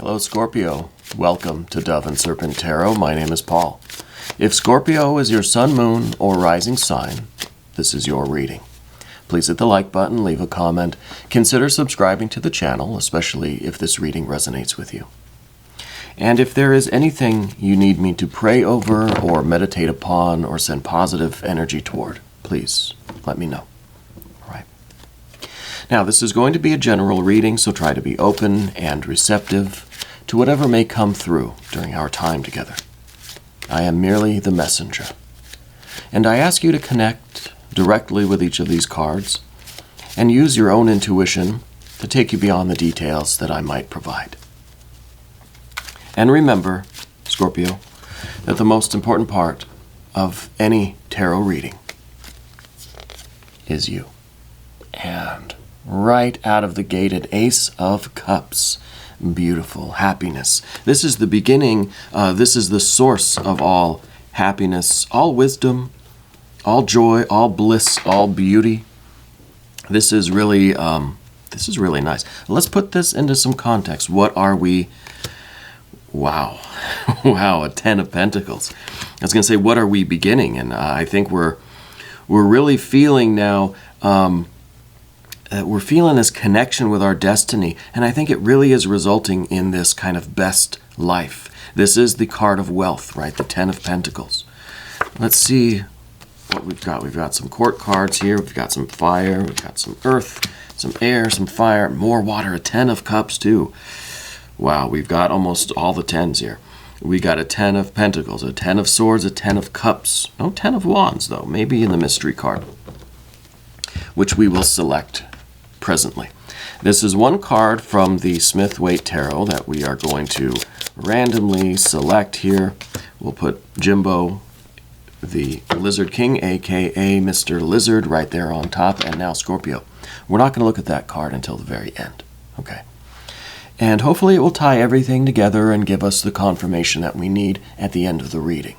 Hello, Scorpio. Welcome to Dove and Serpent Tarot. My name is Paul. If Scorpio is your sun, moon, or rising sign, this is your reading. Please hit the like button, leave a comment. Consider subscribing to the channel, especially if this reading resonates with you. And if there is anything you need me to pray over or meditate upon or send positive energy toward, please let me know. All right. Now, this is going to be a general reading, so try to be open and receptive to whatever may come through during our time together. I am merely the messenger. And I ask you to connect directly with each of these cards and use your own intuition to take you beyond the details that I might provide. And remember, Scorpio, that the most important part of any tarot reading is you. And right out of the gate, an Ace of Cups. Beautiful. Happiness. This is the beginning. This is the source of all happiness, all wisdom, all joy, all bliss, all beauty. This is really nice. Let's put this into some context. What are we? Wow. Wow, a 10 of Pentacles. I was going to say, what are we beginning? And I think we're really feeling now, we're feeling this connection with our destiny. And I think it really is resulting in this kind of best life. This is the card of wealth, right? The 10 of Pentacles. Let's see what we've got. We've got some court cards here. We've got some fire. We've got some earth, some air, some fire, more water, a 10 of Cups too. Wow, we've got almost all the 10s here. We got a 10 of Pentacles, a 10 of Swords, a 10 of Cups. No 10 of Wands, though, maybe in the mystery card, which we will select presently. This is one card from the Smith-Waite Tarot that we are going to randomly select here. We'll put Jimbo, the Lizard King, a.k.a. Mr. Lizard, right there on top, and now Scorpio. We're not going to look at that card until the very end, okay? And hopefully it will tie everything together and give us the confirmation that we need at the end of the reading.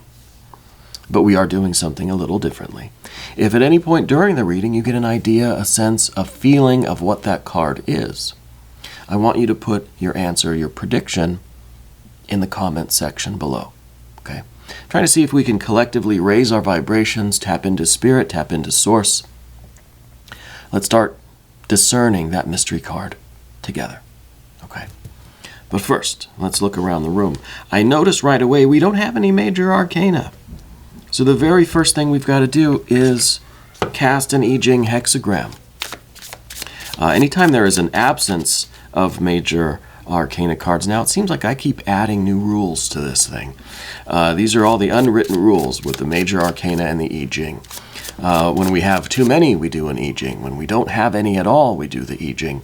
But we are doing something a little differently. If at any point during the reading you get an idea, a sense, a feeling of what that card is, I want you to put your answer, your prediction, in the comment section below. Okay? Trying to see if we can collectively raise our vibrations, tap into spirit, tap into source. Let's start discerning that mystery card together. Okay. But first, let's look around the room. I notice right away we don't have any major arcana. So the very first thing we've got to do is cast an I Ching hexagram. Anytime there is an absence of major arcana cards, now it seems like I keep adding new rules to this thing. These are all the unwritten rules with the major arcana and the I Ching. When we have too many, we do an I Ching. When we don't have any at all, we do the I Ching.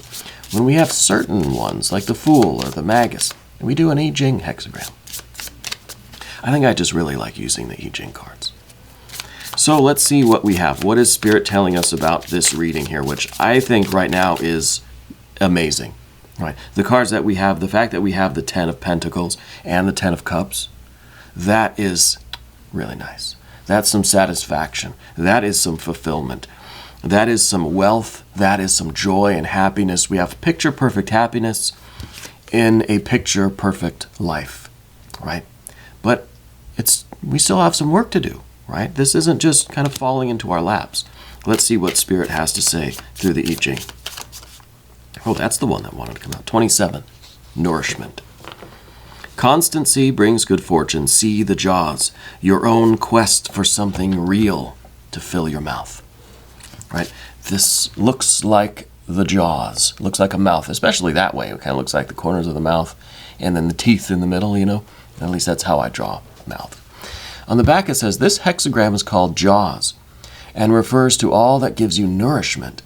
When we have certain ones, like the Fool or the Magus, we do an I Ching hexagram. I think I just really like using the I Ching cards. So let's see what we have. What is Spirit telling us about this reading here, which I think right now is amazing. Right? The cards that we have, the fact that we have the 10 of Pentacles and the 10 of Cups, that is really nice. That's some satisfaction. That is some fulfillment. That is some wealth. That is some joy and happiness. We have picture-perfect happiness in a picture-perfect life, right? But we still have some work to do, right? This isn't just kind of falling into our laps. Let's see what Spirit has to say through the I Ching. Oh, that's the one that wanted to come out. 27, nourishment. Constancy brings good fortune. See the jaws, your own quest for something real to fill your mouth. Right? This looks like the jaws. Looks like a mouth, especially that way. It kind of looks like the corners of the mouth and then the teeth in the middle, you know? At least that's how I draw mouth. On the back it says, this hexagram is called jaws and refers to all that gives you nourishment.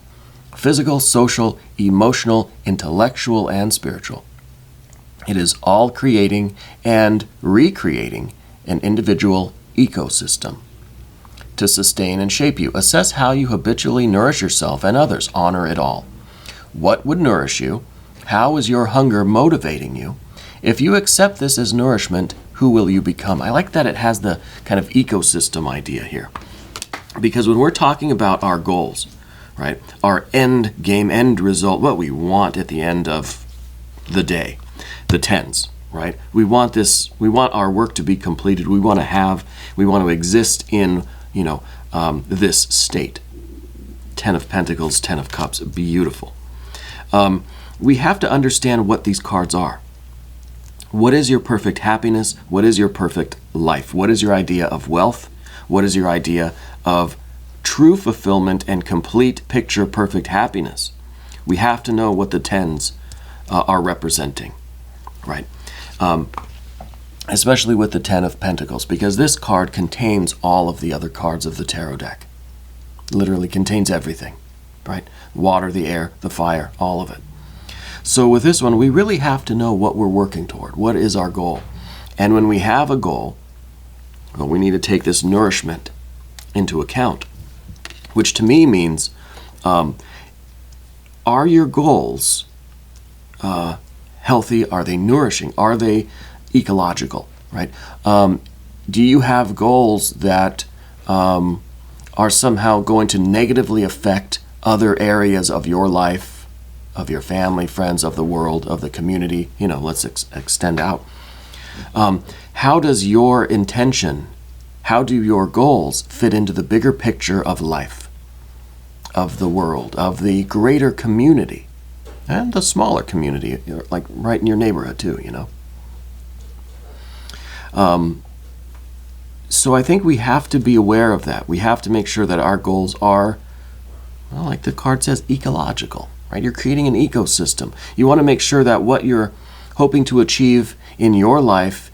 Physical, social, emotional, intellectual, and spiritual. It is all creating and recreating an individual ecosystem to sustain and shape you. Assess how you habitually nourish yourself and others. Honor it all. What would nourish you? How is your hunger motivating you? If you accept this as nourishment, who will you become? I like that it has the kind of ecosystem idea here. Because when we're talking about our goals, right, our end game, end result, what we want at the end of the day, the tens, right? We want our work to be completed. We want to exist in, this state. 10 of Pentacles, 10 of Cups, beautiful. We have to understand what these cards are. What is your perfect happiness? What is your perfect life? What is your idea of wealth? What is your idea of true fulfillment and complete picture perfect happiness? We have to know what the tens are representing, right? Especially with the 10 of Pentacles, because this card contains all of the other cards of the tarot deck. Literally contains everything, right? Water, the air, the fire, all of it. So with this one, we really have to know what we're working toward. What is our goal? And when we have a goal, well, we need to take this nourishment into account, which to me means, are your goals healthy? Are they nourishing? Are they ecological, right? Do you have goals that are somehow going to negatively affect other areas of your life, of your family, friends, of the world, of the community? Let's extend out. How does your intention, how do your goals fit into the bigger picture of life, of the world, of the greater community, and the smaller community, like right in your neighborhood too, So I think we have to be aware of that. We have to make sure that our goals are, well, like the card says, ecological, right? You're creating an ecosystem. You want to make sure that what you're hoping to achieve in your life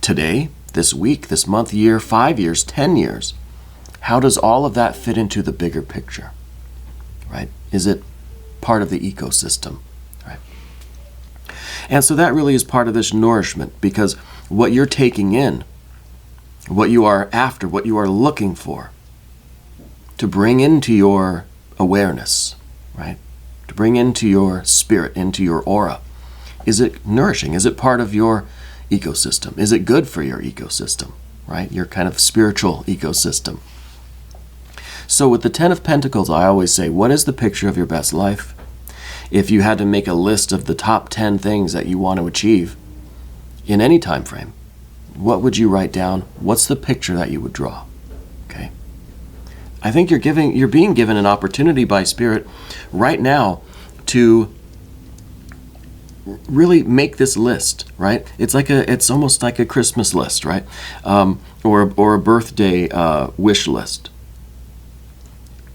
today, this week, this month, year, 5 years, 10 years, how does all of that fit into the bigger picture, right? Is it part of the ecosystem, right? And so that really is part of this nourishment, because what you're taking in, what you are after, what you are looking for, to bring into your awareness, right? To bring into your spirit, into your aura. Is it nourishing? Is it part of your ecosystem? Is it good for your ecosystem, right? Your kind of spiritual ecosystem. So with the 10 of Pentacles, I always say, what is the picture of your best life? If you had to make a list of the top 10 things that you want to achieve in any time frame, what would you write down? What's the picture that you would draw? Okay. I think you're being given an opportunity by Spirit right now to really make this list, right? It's almost like a Christmas list, right? Or a birthday wish list.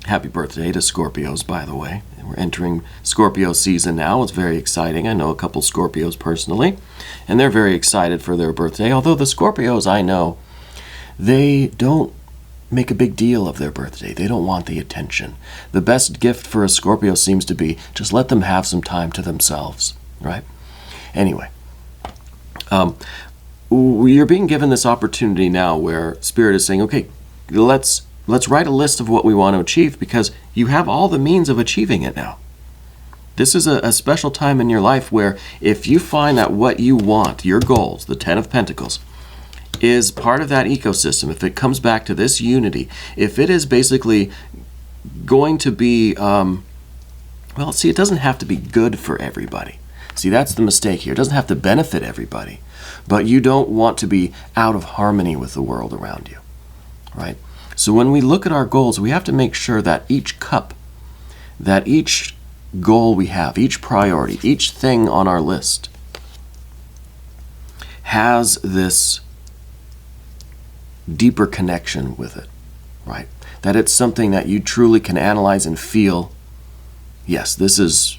Happy birthday to Scorpios, by the way. We're entering Scorpio season now. It's very exciting. I know a couple Scorpios personally, and they're very excited for their birthday. Although the Scorpios I know, they don't make a big deal of their birthday. They don't want the attention. The best gift for a Scorpio seems to be just let them have some time to themselves, right? Anyway, you're being given this opportunity now where Spirit is saying, okay, let's write a list of what we want to achieve, because you have all the means of achieving it now. This is a special time in your life where if you find that what you want, your goals, the 10 of Pentacles, is part of that ecosystem, if it comes back to this unity, if it is basically going to be, well, see, it doesn't have to be good for everybody. See, that's the mistake here. It doesn't have to benefit everybody, but you don't want to be out of harmony with the world around you, right? So when we look at our goals, we have to make sure that each cup, that each goal we have, each priority, each thing on our list has this deeper connection with it, right? That it's something that you truly can analyze and feel, yes, this is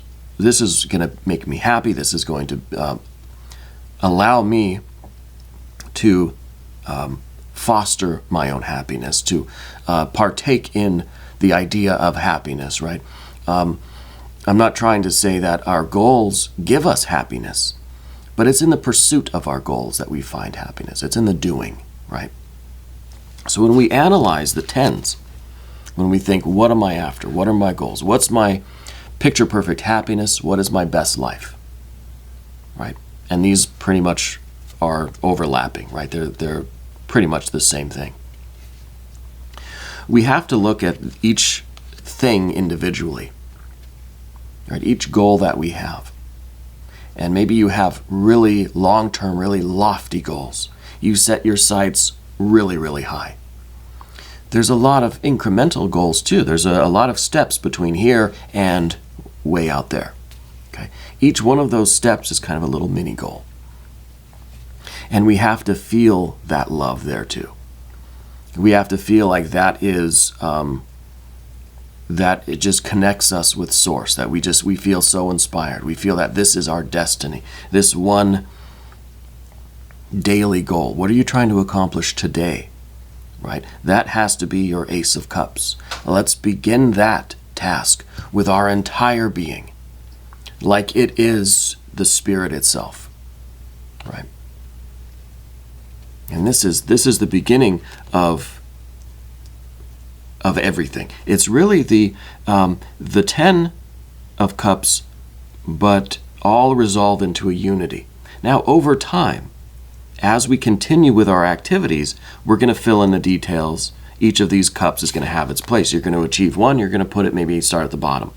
going to make me happy. This is going to allow me to foster my own happiness, to partake in the idea of happiness, right? I'm not trying to say that our goals give us happiness, but it's in the pursuit of our goals that we find happiness. It's in the doing, right? So when we analyze the tens, when we think, what am I after? What are my goals? What's my picture perfect happiness? What is my best life? Right? And these pretty much are overlapping, right? They're pretty much the same thing. We have to look at each thing individually, right? Each goal that we have. And maybe you have really long-term, really lofty goals. You set your sights really, really high. There's a lot of incremental goals too. There's a lot of steps between here and way out there. Okay? Each one of those steps is kind of a little mini goal. And we have to feel that love there too. We have to feel like that is, that it just connects us with Source, that we feel so inspired. We feel that this is our destiny, this one daily goal. What are you trying to accomplish today? Right? That has to be your Ace of Cups. Let's begin that task with our entire being, like it is the Spirit itself. Right? And this is the beginning of everything. It's really the 10 of Cups, but all resolve into a unity. Now, over time, as we continue with our activities, we're going to fill in the details. Each of these cups is going to have its place. You're going to achieve one, you're going to put it, maybe start at the bottom.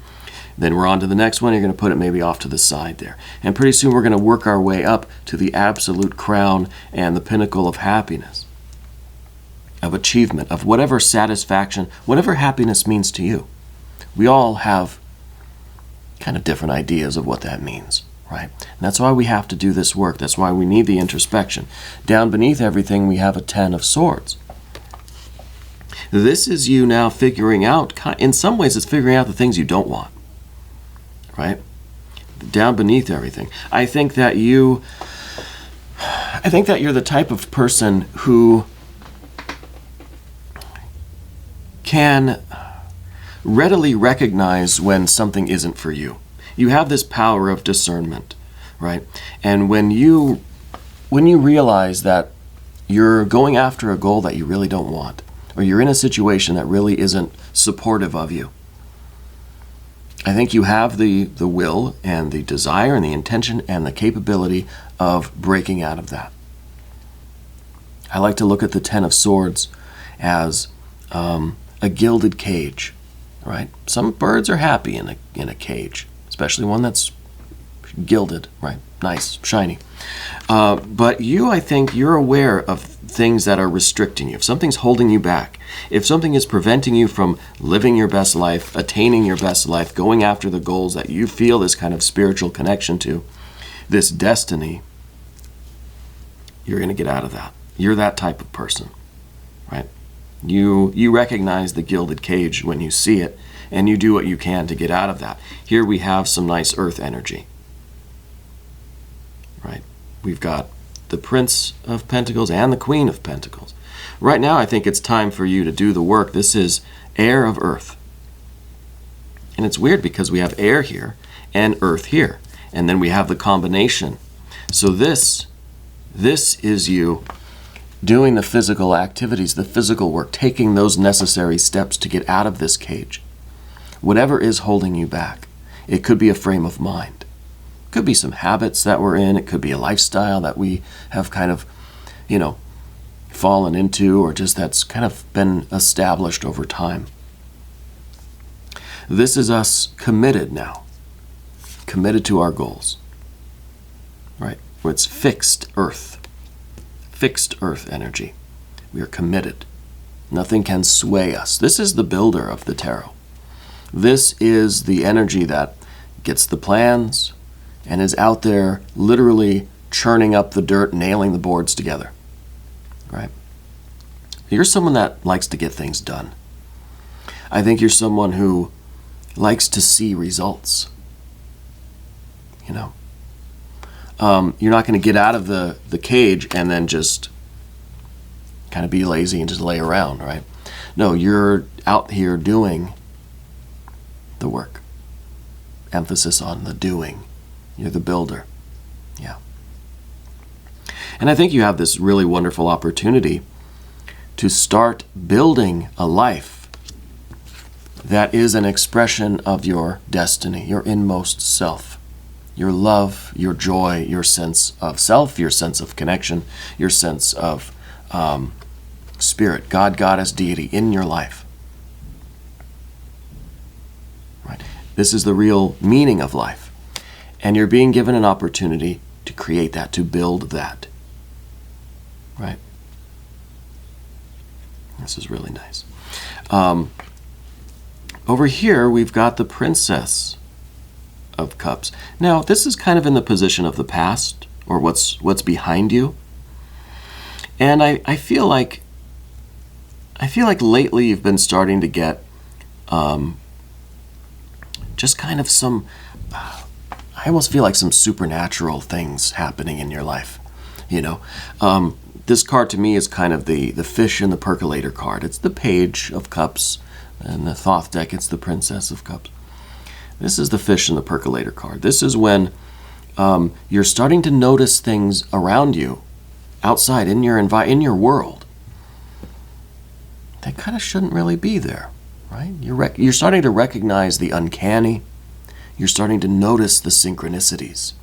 Then we're on to the next one, you're going to put it maybe off to the side there. And pretty soon we're going to work our way up to the absolute crown and the pinnacle of happiness, of achievement, of whatever satisfaction, whatever happiness means to you. We all have kind of different ideas of what that means. Right? And that's why we have to do this work. That's why we need the introspection. Down beneath everything, we have a 10 of Swords. This is you now figuring out, in some ways it's figuring out the things you don't want. Right? Down beneath everything. I think that you're the type of person who can readily recognize when something isn't for you. You have this power of discernment, right? And when you realize that you're going after a goal that you really don't want, or you're in a situation that really isn't supportive of you, I think you have the will and the desire and the intention and the capability of breaking out of that. I like to look at the 10 of Swords as a gilded cage, right? Some birds are happy in a cage, especially one that's gilded, right? Nice, shiny. But I think you're aware of things that are restricting you. If something's holding you back, if something is preventing you from living your best life, attaining your best life, going after the goals that you feel this kind of spiritual connection to, this destiny, you're going to get out of that. You're that type of person, right? You recognize the gilded cage when you see it, and you do what you can to get out of that. Here we have some nice earth energy, right? We've got the Prince of Pentacles and the Queen of Pentacles. Right now, I think it's time for you to do the work. This is air of earth. And it's weird because we have air here and earth here. And then we have the combination. So this is you doing the physical activities, the physical work, taking those necessary steps to get out of this cage. Whatever is holding you back. It could be a frame of mind. It could be some habits that we're in. It could be a lifestyle that we have kind of, fallen into, or just that's kind of been established over time. This is us committed now. Committed to our goals. Right? Where it's fixed earth energy. We are committed. Nothing can sway us. This is the builder of the tarot. This is the energy that gets the plans and is out there literally churning up the dirt, nailing the boards together. Right? You're someone that likes to get things done. I think you're someone who likes to see results. You're not going to get out of the cage and then just kind of be lazy and just lay around, right? No, you're out here doing the work. Emphasis on the doing. You're the builder. Yeah. And I think you have this really wonderful opportunity to start building a life that is an expression of your destiny, your inmost self. Your love, your joy, your sense of self, your sense of connection, your sense of spirit, God, Goddess, deity in your life. Right? This is the real meaning of life. And you're being given an opportunity to create that, to build that. Right? This is really nice. Over here, we've got the Princess of Cups. Now, this is kind of in the position of the past, or what's behind you. And I feel like lately you've been starting to get just kind of some, I almost feel like some supernatural things happening in your life. You know, this card to me is kind of the fish in the percolator card. It's the Page of Cups, and the Thoth deck, it's the Princess of Cups. This is the fish in the percolator card. This is when you're starting to notice things around you, outside, in your world, that kind of shouldn't really be there, right? You're starting to recognize the uncanny. You're starting to notice the synchronicities.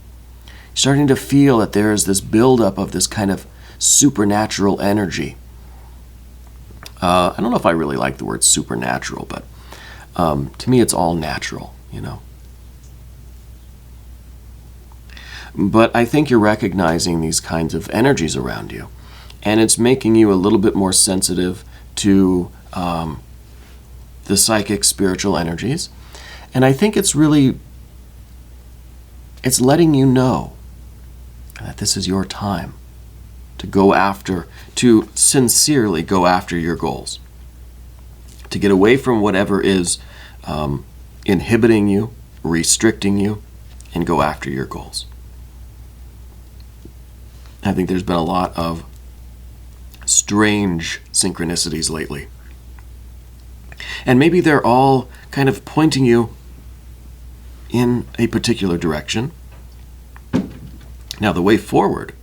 You're starting to feel that there is this buildup of this kind of supernatural energy. I don't know if I really like the word supernatural, but to me it's all natural, you know. But I think you're recognizing these kinds of energies around you, and it's making you a little bit more sensitive to the psychic, spiritual energies. And I think it's letting you know that this is your time to sincerely go after your goals, to get away from whatever is inhibiting you, restricting you, and go after your goals. I think there's been a lot of strange synchronicities lately. And maybe they're all kind of pointing you in a particular direction. Now, the way forward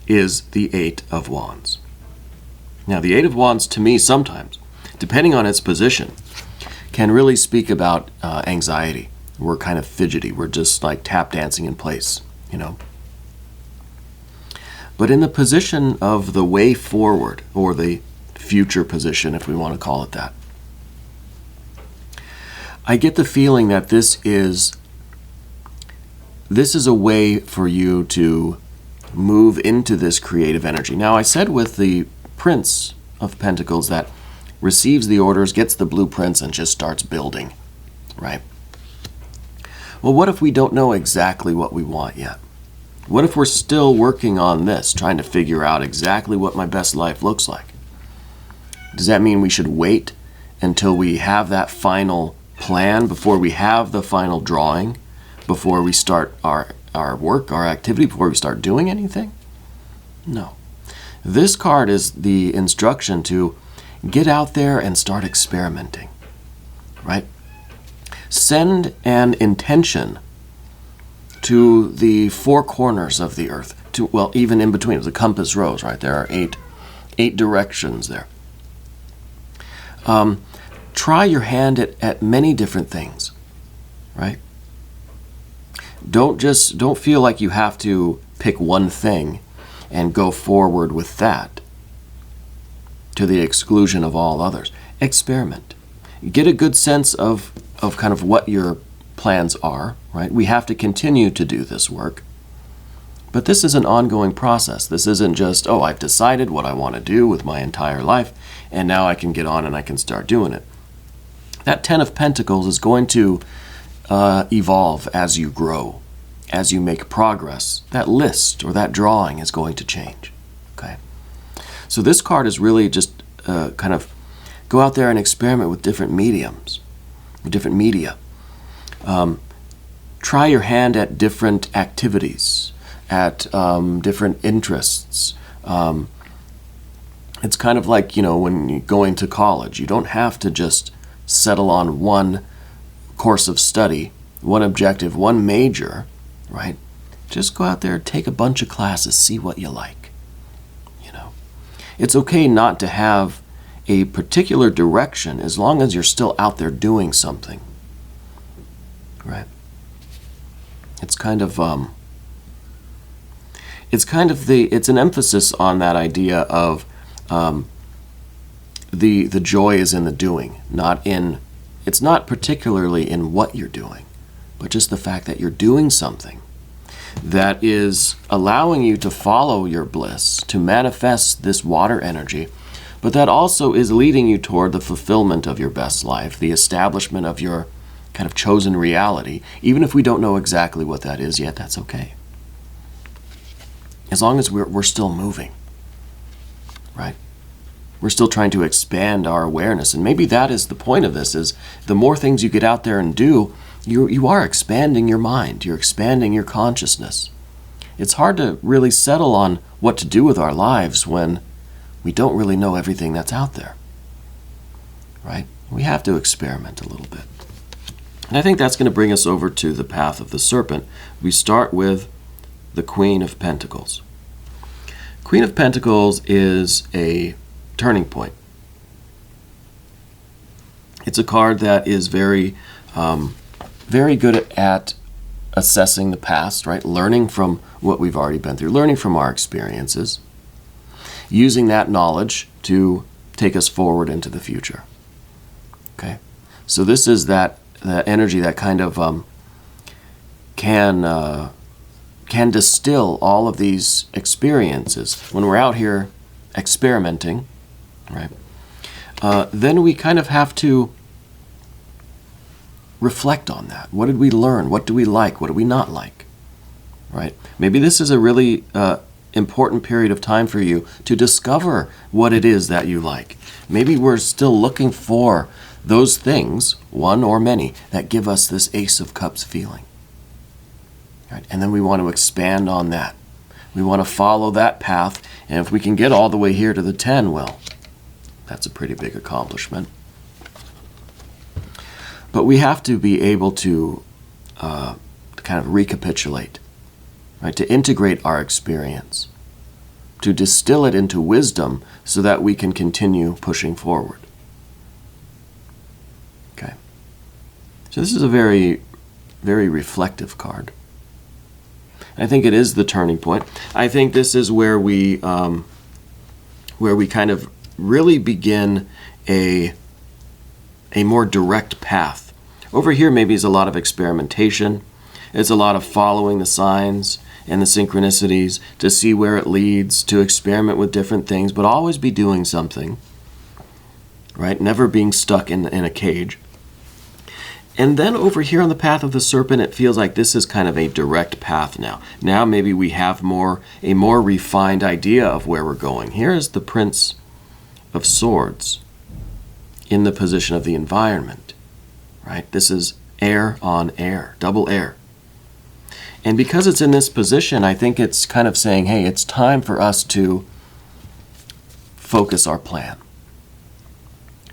is the Eight of Wands. Now, the Eight of Wands, to me, sometimes, depending on its position, can really speak about anxiety. We're kind of fidgety. We're just like tap dancing in place, you know. But in the position of the way forward, or the future position, if we want to call it that, I get the feeling that this is a way for you to move into this creative energy. Now, I said with the Prince of Pentacles that receives the orders, gets the blueprints, and just starts building, right? Well, what if we don't know exactly what we want yet? What if we're still working on this, trying to figure out exactly what my best life looks like? Does that mean we should wait until we have that final plan, before we have the final drawing, before we start our work, our activity, before we start doing anything? No. This card is the instruction to get out there and start experimenting, right? Send an intention to the four corners of the earth, even in between. The compass rose, right? There are eight directions there. Try your hand at many different things, right? Don't feel like you have to pick one thing and go forward with that to the exclusion of all others. Experiment. Get a good sense of kind of what your plans are, right? We have to continue to do this work. But this is an ongoing process. This isn't just, oh, I've decided what I want to do with my entire life, and now I can get on and I can start doing it. That Ten of Pentacles is going to evolve as you grow, as you make progress. That list or that drawing is going to change, okay? So this card is really just kind of go out there and experiment with different mediums, with different media. Try your hand at different activities, at different interests. It's kind of like, you know, when you're going to college, you don't have to just settle on one course of study, one objective, one major, right? Just go out there, take a bunch of classes, see what you like, you know. It's okay not to have a particular direction as long as you're still out there doing something, right? It's kind of it's an emphasis on that idea of the joy is in the doing, it's not particularly in what you're doing, but just the fact that you're doing something that is allowing you to follow your bliss, to manifest this water energy, but that also is leading you toward the fulfillment of your best life, the establishment of your kind of chosen reality. Even if we don't know exactly what that is yet, that's okay. As long as we're still moving, right? We're still trying to expand our awareness. And maybe that is the point of this, is the more things you get out there and do, you are expanding your mind. You're expanding your consciousness. It's hard to really settle on what to do with our lives when we don't really know everything that's out there, right? We have to experiment a little bit. And I think that's going to bring us over to the path of the serpent. We start with the Queen of Pentacles. Queen of Pentacles is a turning point. It's a card that is very good at assessing the past, right? Learning from what we've already been through, learning from our experiences, using that knowledge to take us forward into the future. Okay? So this is that energy that kind of can distill all of these experiences. When we're out here experimenting, right? Then we kind of have to reflect on that. What did we learn? What do we like? What do we not like? Right? Maybe this is a really important period of time for you to discover what it is that you like. Maybe we're still looking for those things, one or many, that give us this Ace of Cups feeling. Right? And then we want to expand on that. We want to follow that path, and if we can get all the way here to the 10, well, that's a pretty big accomplishment. But we have to be able to kind of recapitulate, right? To integrate our experience, to distill it into wisdom so that we can continue pushing forward. Okay. So this is a very, very reflective card. I think it is the turning point. I think this is where we kind of really begin a more direct path. Over here maybe is a lot of experimentation. It's a lot of following the signs and the synchronicities to see where it leads, to experiment with different things, but always be doing something, right? Never being stuck in a cage. And then over here on the path of the serpent, it feels like this is kind of a direct path now. Now maybe we have a more refined idea of where we're going. Here is the Prince of Swords in the position of the environment, right? This is air on air, double air. And because it's in this position, I think it's kind of saying, hey, it's time for us to focus our plan,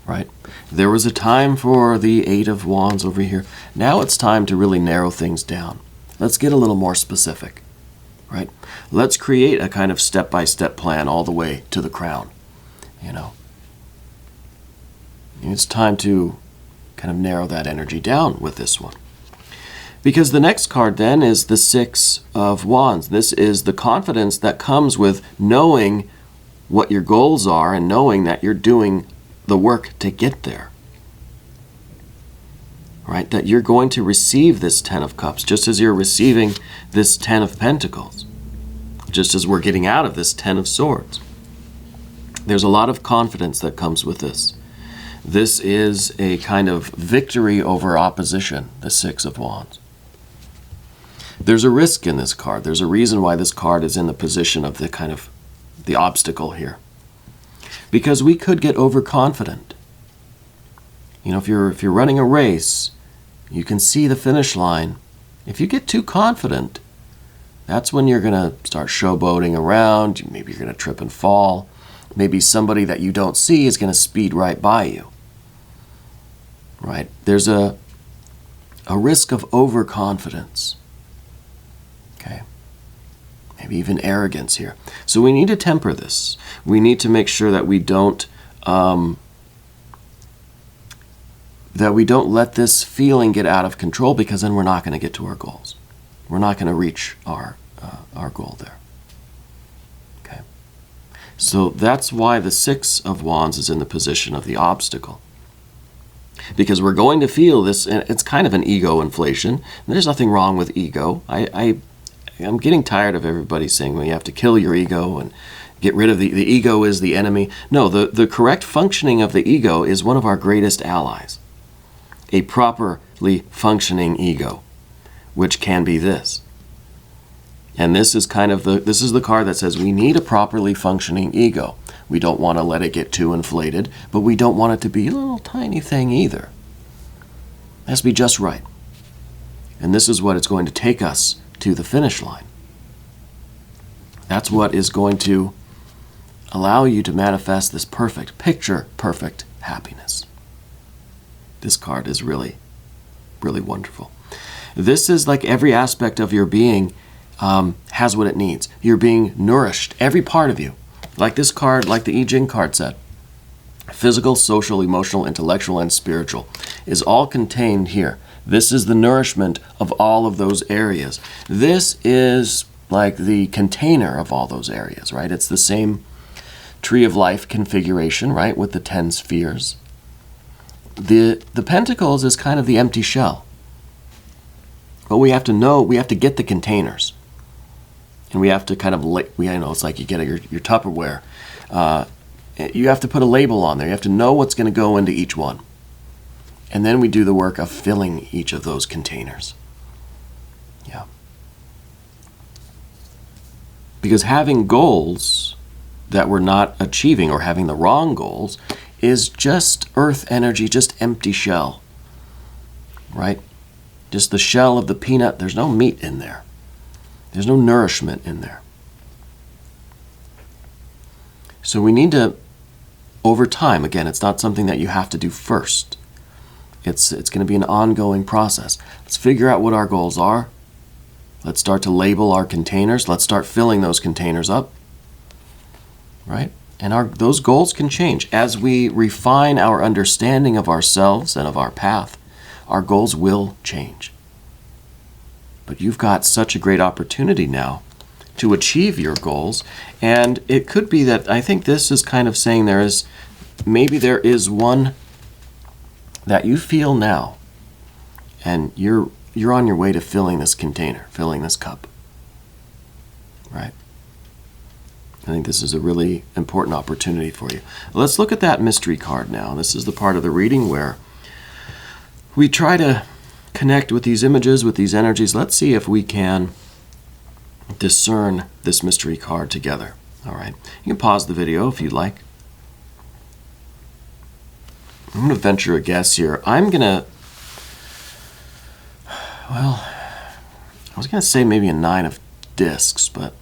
right? There was a time for the Eight of Wands over here. Now it's time to really narrow things down. Let's get a little more specific, right? Let's create a kind of step-by-step plan all the way to the crown, you know. It's time to kind of narrow that energy down with this one. Because the next card then is the Six of Wands. This is the confidence that comes with knowing what your goals are and knowing that you're doing the work to get there. Right? That you're going to receive this Ten of Cups, just as you're receiving this Ten of Pentacles, just as we're getting out of this Ten of Swords. There's a lot of confidence that comes with this. This is a kind of victory over opposition, the Six of Wands. There's a risk in this card. There's a reason why this card is in the position of the kind of the obstacle here. Because we could get overconfident. You know, if you're running a race, you can see the finish line. If you get too confident, that's when you're going to start showboating around. Maybe you're going to trip and fall. Maybe somebody that you don't see is going to speed right by you. Right? There's a risk of overconfidence. Okay? Maybe even arrogance here. So we need to temper this. We need to make sure that we don't let this feeling get out of control, because then we're not going to get to our goals. We're not going to reach our goal there. Okay. So that's why the Six of Wands is in the position of the obstacle. Because we're going to feel this, and it's kind of an ego inflation. There's nothing wrong with ego. I'm getting tired of everybody saying, well, you have to kill your ego and get rid of the ego is the enemy. No, the correct functioning of the ego is one of our greatest allies. A properly functioning ego, which can be this. And this is kind of this is the card that says we need a properly functioning ego. We don't want to let it get too inflated, but we don't want it to be a little tiny thing either. It has to be just right. And this is what it's going to take us to the finish line. That's what is going to allow you to manifest this perfect, picture-perfect happiness. This card is really, really wonderful. This is like every aspect of your being has what it needs. You're being nourished, every part of you. Like this card, like the Jing card said, physical, social, emotional, intellectual, and spiritual is all contained here. This is the nourishment of all of those areas. This is like the container of all those areas, right? It's the same tree of life configuration, right, with the 10 spheres. The pentacles is kind of the empty shell. But we have to know, we have to get the containers. And we have to kind of, it's like you get your Tupperware. You have to put a label on there. You have to know what's going to go into each one. And then we do the work of filling each of those containers. Yeah. Because having goals that we're not achieving or having the wrong goals is just earth energy, just empty shell. Right? Just the shell of the peanut. There's no meat in there. There's no nourishment in there. So we need to, over time, again, it's not something that you have to do first. It's going to be an ongoing process. Let's figure out what our goals are. Let's start to label our containers. Let's start filling those containers up. Right? And those goals can change. As we refine our understanding of ourselves and of our path, our goals will change. But you've got such a great opportunity now to achieve your goals. And it could be that, I think this is kind of saying there is one that you feel now, and you're on your way to filling this container, filling this cup. Right? I think this is a really important opportunity for you. Let's look at that mystery card now. This is the part of the reading where we try to connect with these images, with these energies. Let's see if we can discern this mystery card together. All right. You can pause the video if you'd like. I'm going to venture a guess here. I was going to say maybe a 9 of discs, but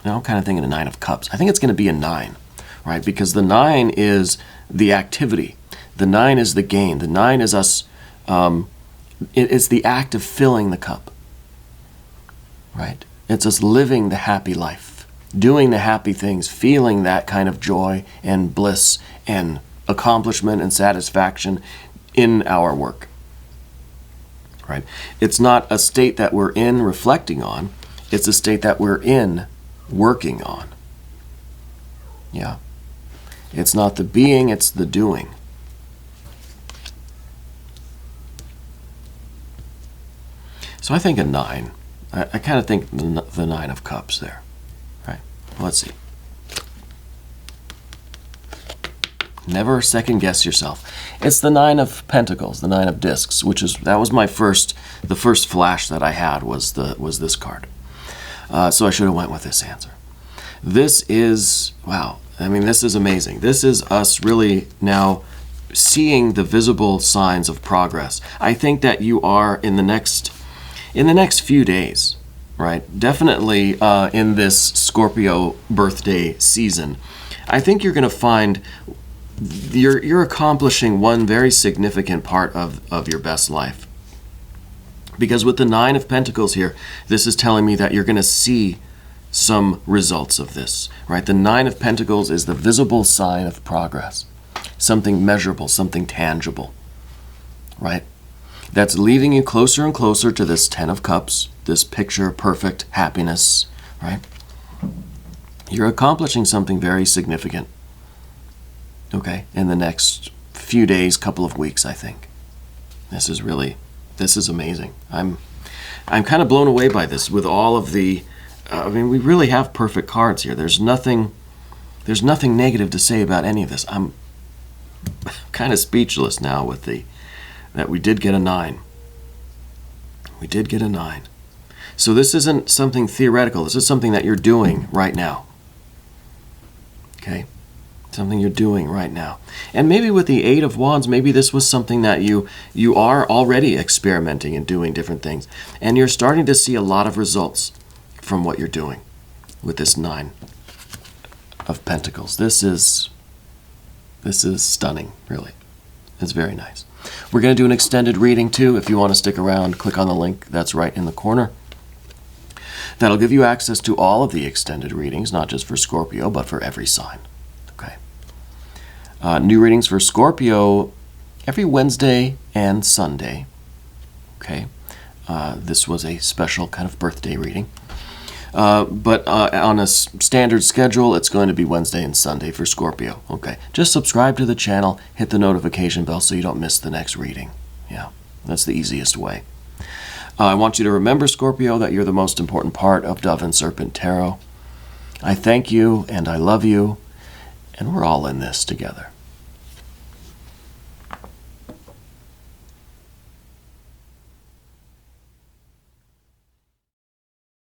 now I'm kind of thinking a 9 of cups. I think it's going to be a 9, right? Because the 9 is the activity. The 9 is the gain. The 9 is us, it's the act of filling the cup, right? It's us living the happy life, doing the happy things, feeling that kind of joy and bliss and accomplishment and satisfaction in our work, right? It's not a state that we're in reflecting on. It's a state that we're in working on. Yeah. It's not the being, it's the doing. So I think a 9. I kind of think the 9 of cups there. Right? Let's see. Never second guess yourself. It's the 9 of pentacles, the 9 of discs, that was the first flash that I had was this card. So I should have went with this answer. This is, wow, I mean, this is amazing. This is us really now seeing the visible signs of progress. I think that you are in the next few days, right? Definitely in this Scorpio birthday season, I think you're going to find you're accomplishing one very significant part of your best life. Because with the 9 of Pentacles here, this is telling me that you're going to see some results of this, right? The 9 of Pentacles is the visible sign of progress. Something measurable, something tangible, right? That's leading you closer and closer to this 10 of Cups, this picture-perfect happiness, right? You're accomplishing something very significant, okay, in the next few days, couple of weeks, I think. This is amazing. I'm kind of blown away by this with all of the, I mean, we really have perfect cards here. There's nothing negative to say about any of this. I'm kind of speechless now with that we did get a 9. We did get a 9. So this isn't something theoretical. This is something that you're doing right now. Okay? Something you're doing right now. And maybe with the 8 of Wands, maybe this was something that you are already experimenting and doing different things. And you're starting to see a lot of results from what you're doing with this 9 of Pentacles. This is stunning, really. It's very nice. We're going to do an extended reading too. If you want to stick around, click on the link that's right in the corner. That'll give you access to all of the extended readings, not just for Scorpio, but for every sign. Okay. New readings for Scorpio every Wednesday and Sunday. Okay. This was a special kind of birthday reading. But on a standard schedule, it's going to be Wednesday and Sunday for Scorpio. Okay. Just subscribe to the channel, hit the notification bell so you don't miss the next reading. Yeah, that's the easiest way. I want you to remember, Scorpio, that you're the most important part of Dove and Serpent Tarot. I thank you and I love you, and we're all in this together.